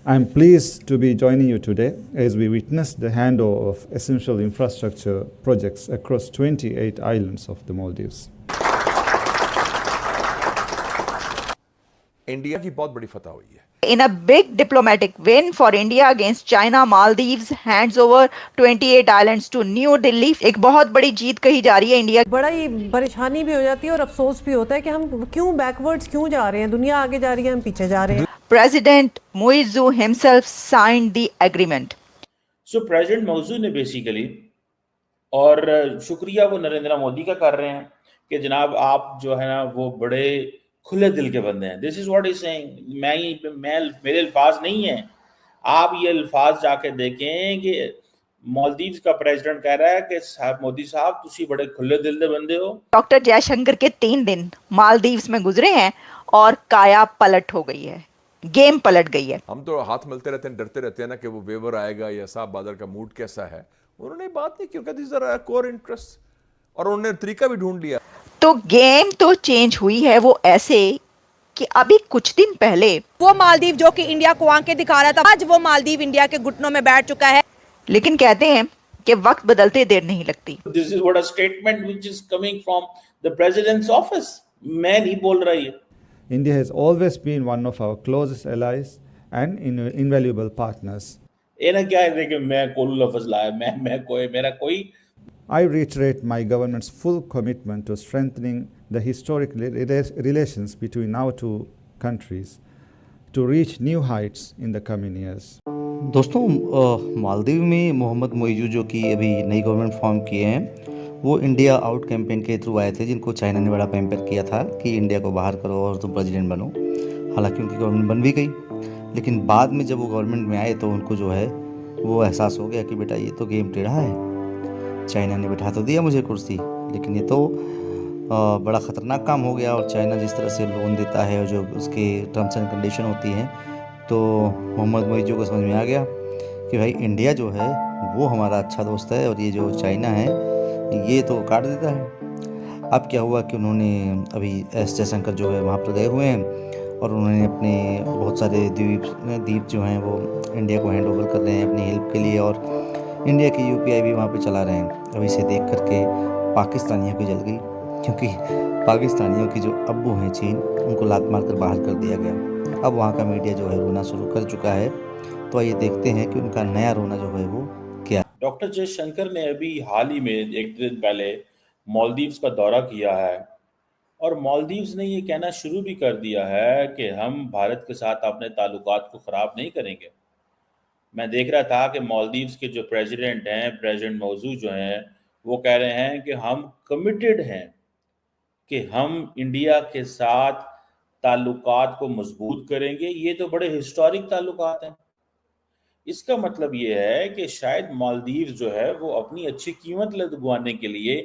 I'm pleased to be joining you today as we witness the handover of essential infrastructure projects across 28 islands of the Maldives. India की बहुत बड़ी फतह हुई है। In a big diplomatic win for India against China, Maldives hands over 28 islands to New Delhi. एक बहुत बड़ी जीत कही जा रही है इंडिया। बड़ा ही परेशानी भी हो जाती है और अफसोस भी होता है कि हम क्यों बैकवर्ड्स क्यों जा रहे हैं, दुनिया आगे जा रही है, हम पीछे जा रहे हैं। President Muizzu himself signed the agreement. So President Muizzu ने बेसिकली, और शुक्रिया वो नरेंद्र मोदी का कर रहे हैं कि जनाब आप जो है ना वो बड़े खुले दिल के बंदे हैं। This is what is saying. मैं मेरे अल्फाज नहीं है, आप ये अल्फाज जाके देखें कि मालदीव्स का प्रेसिडेंट कह रहा है कि मोदी साहब तुसी बड़े खुले दिल के बंदे हो। डॉक्टर जयशंकर के 3 दिन मालदीव्स में गुजरे हैं और काया पलट हो गई है, गेम पलट गई है। हम तो हाथ मिलते रहते हैं, डरते रहते हैं ना कि वो वेवर आएगा या साहब बादल का मूड कैसा है। उन्होंने बात नहीं की, दिस इज कोर इंटरेस्ट, और उन्होंने तरीका भी ढूंढ लिया। तो गेम तो चेंज हुई है, वो ऐसे कि अभी कुछ दिन पहले वो मालदीव जो कि इंडिया को आंखें दिखा रहा था, आज वो मालदीव इंडिया के घुटनों में बैठ चुका है। लेकिन कहते हैं कि वक्त बदलते देर नहीं लगती। This is what a statement which is coming from the president's office. मैं नहीं बोल रहा ये। India has always been one of our closest allies and invaluable partners. ये ना क्या है कि मैं कोई लफ्ज लाया, मैं कोई मेरा कोई। I reiterate my government's full commitment to strengthening the historic relations between our two countries to reach new heights in the coming years. दोस्तों, मालदीव में मोहम्मद मोइजू जो कि अभी नई गवर्नमेंट फॉर्म किए हैं, वो इंडिया आउट कैंपेन के थ्रू आए थे, जिनको चाइना ने बड़ा पैम्पर किया था कि इंडिया को बाहर करो और तुम प्रेसिडेंट बनो। हालांकि उनकी गवर्नमेंट बन भी गई, लेकिन बाद में जब वो गवर्नमेंट में आए तो उनको जो है वो एहसास हो गया कि बेटा ये तो गेम टेढ़ा है। चाइना ने बैठा तो दिया मुझे कुर्सी, लेकिन ये तो बड़ा ख़तरनाक काम हो गया। और चाइना जिस तरह से लोन देता है और जो उसके टर्म्स एंड कंडीशन होती हैं, तो मोहम्मद मोइजू को समझ में आ गया कि भाई इंडिया जो है वो हमारा अच्छा दोस्त है और ये जो चाइना है ये तो काट देता है। अब क्या हुआ कि उन्होंने अभी एस जयशंकर जो है वहाँ पर गए हुए हैं और उन्होंने अपने बहुत सारे द्वीप जो हैं वो इंडिया को हैंड ओवर कर रहे हैं अपनी हेल्प के लिए, और इंडिया की यूपीआई भी वहाँ पे चला रहे हैं। अब इसे देख करके पाकिस्तानियों की जल गई, क्योंकि पाकिस्तानियों की जो अब्बू हैं चीन, उनको लात मार कर बाहर कर दिया गया। अब वहाँ का मीडिया जो है रोना शुरू कर चुका है। तो आइए देखते हैं कि उनका नया रोना जो है वो क्या। डॉक्टर जयशंकर ने अभी हाल ही में एक दिन पहले मालदीव्स का दौरा किया है और मालदीव्स ने ये कहना शुरू भी कर दिया है कि हम भारत के साथ अपने ताल्लुकात को ख़राब नहीं करेंगे। मैं देख रहा था कि मालदीव्स के जो प्रेसिडेंट हैं, प्रेसिडेंट मौजूद जो हैं, वो कह रहे हैं कि हम कमिटेड हैं कि हम इंडिया के साथ ताल्लुकात को मजबूत करेंगे। ये तो बड़े हिस्टोरिक ताल्लुकात हैं। इसका मतलब ये है कि शायद मालदीव जो है वो अपनी अच्छी कीमत लगवाने के लिए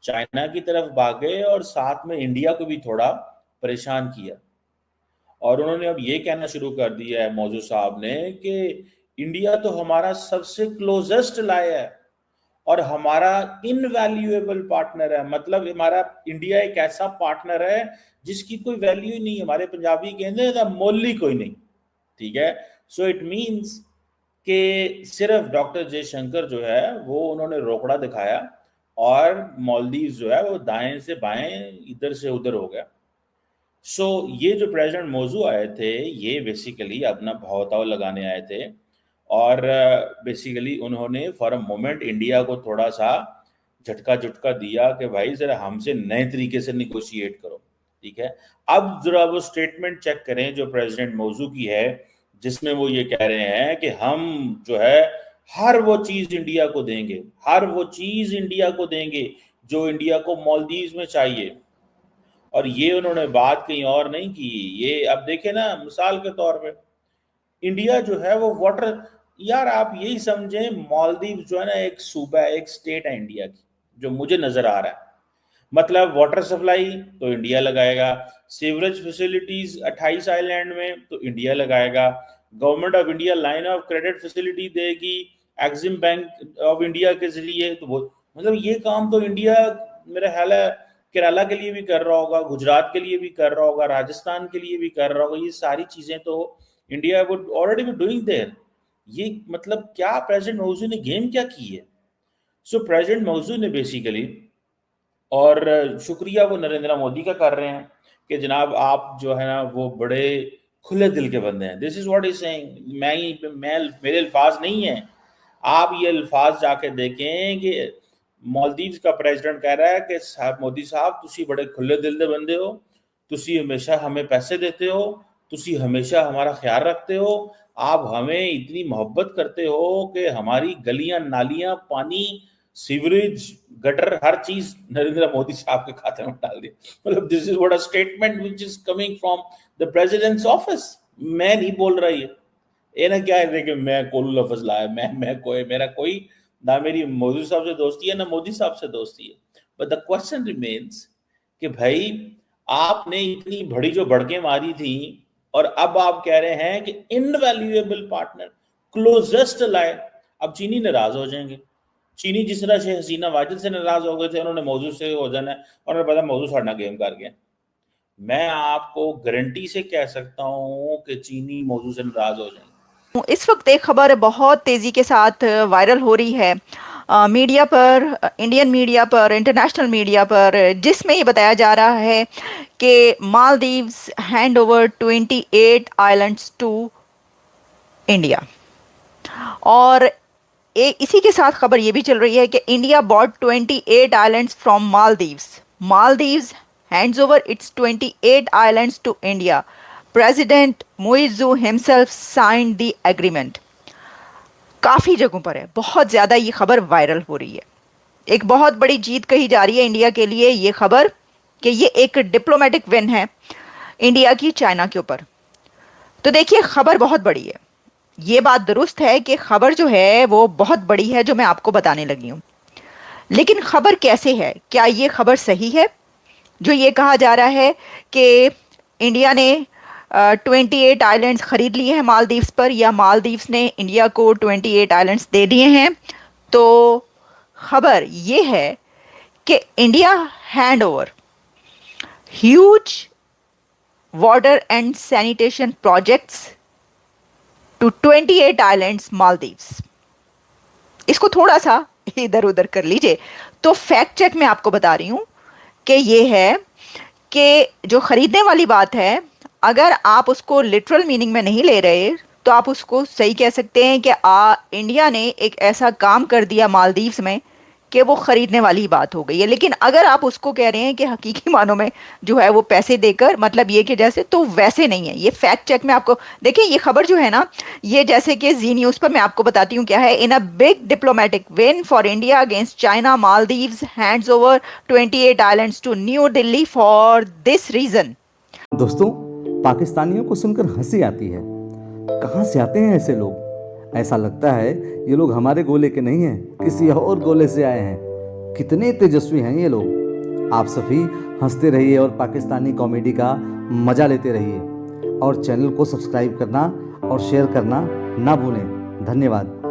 चाइना की तरफ भागे और साथ में इंडिया को भी थोड़ा परेशान किया। और उन्होंने अब ये कहना शुरू कर दिया है मौजू साहब ने कि इंडिया तो हमारा सबसे क्लोजेस्ट लाय है और हमारा इनवैल्यूएबल पार्टनर है। मतलब हमारा इंडिया एक ऐसा पार्टनर है जिसकी कोई वैल्यू ही नहीं। हमारे पंजाबी कहते हैं मोली कोई नहीं, ठीक है। सो इट मीन्स कि सिर्फ डॉक्टर जयशंकर जो है वो उन्होंने रोकड़ा दिखाया और मालदीव जो है वो दाएं से बाएं इधर से उधर हो गया। सो ये जो प्रेसिडेंट मौजू आए थे ये बेसिकली अपना भावताव लगाने आए थे और बेसिकली उन्होंने फॉर अ मोमेंट इंडिया को थोड़ा सा झटका दिया कि भाई जरा हमसे नए तरीके से निगोशिएट करो, ठीक है। अब जरा वो स्टेटमेंट चेक करें जो प्रेसिडेंट मौजू की है, जिसमें वो ये कह रहे हैं कि हम जो है हर वो चीज इंडिया को देंगे, हर वो चीज इंडिया को देंगे जो इंडिया को मालदीव में चाहिए। और ये उन्होंने बात कहीं और नहीं की। ये अब देखे ना, मिसाल के तौर पे इंडिया जो है वो वाटर, यार आप यही समझें मालदीव जो है ना एक सूबा है, एक स्टेट है इंडिया की, जो मुझे नजर आ रहा है। मतलब वाटर सप्लाई तो इंडिया लगाएगा, सीवरेज फैसिलिटीज 28 आइलैंड में तो इंडिया लगाएगा, government of India line of credit facility देगी एक्सिम बैंक ऑफ इंडिया के जरिए। तो मतलब ये काम तो इंडिया मेरा ख्याल है केरला के लिए भी कर रहा होगा, गुजरात के लिए भी कर रहा होगा, राजस्थान के लिए भी कर रहा होगा। ये सारी चीजें तो India would already be doing there. ये मतलब क्या प्रेसिडेंट मौजूद ने गेम क्या की है? सो प्रेसिडेंट मौजूद ने बेसिकली, और शुक्रिया वो नरेंद्र मोदी का कर रहे हैं कि जनाब आप जो है ना वो बड़े खुले दिल के बंदे हैं। This is what is saying. मैं मेरे अल्फाज नहीं है, आप ये अल्फाज जाके देखें कि मालदीव्स का प्रेसिडेंट कह रहा है कि साहब मोदी साहब तुसी बड़े खुले दिल के बंदे हो, तुसी हमेशा हमें पैसे देते हो, तुसी हमेशा हमारा ख्याल रखते हो, आप हमें इतनी मोहब्बत करते हो कि हमारी गलियां नालियां पानी सीवरेज गटर हर चीज नरेंद्र मोदी साहब के खाते में डाल दी। मतलब this is what a statement which is coming from the president's office. मैं नहीं बोल रहा ये ना क्या है कि मैं कोलू लफ्ज लाया, मैं कोई मेरा कोई ना मेरी मोदी साहब से दोस्ती है ना मोदी साहब से दोस्ती है। बट द क्वेश्चन रिमेन्स कि भाई आपने इतनी बड़ी जो भड़के मारी थी और अब आप कह रहे हैं कि इनवैल्यूएबल पार्टनर, क्लोजेस्ट अलाय। अब चीनी नाराज हो जाएंगे। चीनी जिस तरह से हसीना वाजिद से नाराज हो गए थे, उन्होंने मौजू से हो जाना है और उन्हें पता मौजू साढ़ा गेम कर गया। मैं आपको गारंटी से कह सकता हूं कि चीनी मौजू से नाराज हो जाएंगे। इस वक्त एक खबर बहुत तेजी के साथ वायरल हो रही है मीडिया पर, इंडियन मीडिया पर, इंटरनेशनल मीडिया पर, जिसमें ये बताया जा रहा है कि Maldives hand over 28 islands to India. और इसी के साथ खबर ये भी चल रही है कि India bought 28 islands from Maldives. Maldives hands over its 28 islands to India. President Muizzu himself signed the agreement. काफ़ी जगहों पर है, बहुत ज़्यादा ये खबर वायरल हो रही है। एक बहुत बड़ी जीत कही जा रही है इंडिया के लिए ये खबर कि ये एक डिप्लोमेटिक विन है इंडिया की चाइना के ऊपर। तो देखिए खबर बहुत बड़ी है, ये बात दुरुस्त है कि खबर जो है वो बहुत बड़ी है जो मैं आपको बताने लगी हूँ। लेकिन खबर कैसे है, क्या ये खबर सही है जो ये कहा जा रहा है कि इंडिया ने 28 आइलैंड्स खरीद लिए हैं मालदीव्स पर, या मालदीव्स ने इंडिया को 28 आइलैंड्स दे दिए हैं? तो खबर ये है कि India hand over huge water and sanitation projects to 28 islands Maldives. इसको थोड़ा सा इधर उधर कर लीजिए। तो फैक्ट चेक में आपको बता रही हूं कि ये है कि जो खरीदने वाली बात है, अगर आप उसको लिटरल मीनिंग में नहीं ले रहे तो आप उसको सही कह सकते हैं कि इंडिया ने एक ऐसा काम कर दिया मालदीव्स में कि वो खरीदने वाली बात हो गई है। लेकिन अगर आप उसको कह रहे हैं कि हकीकी मानों में जो है वो पैसे देकर, मतलब ये कि जैसे, तो वैसे नहीं है। ये फैक्ट चेक में आपको देखिए, ये खबर जो है ना, ये जैसे कि जी न्यूज़ पर मैं आपको बताती हूँ क्या है। In a big diplomatic win for India against China, Maldives hands over 28 islands to New Delhi for this reason. दोस्तों, पाकिस्तानियों को सुनकर हंसी आती है। कहाँ से आते हैं ऐसे लोग? ऐसा लगता है ये लोग हमारे गोले के नहीं हैं, किसी और गोले से आए हैं। कितने तेजस्वी हैं ये लोग। आप सभी हंसते रहिए और पाकिस्तानी कॉमेडी का मज़ा लेते रहिए, और चैनल को सब्सक्राइब करना और शेयर करना ना भूलें। धन्यवाद।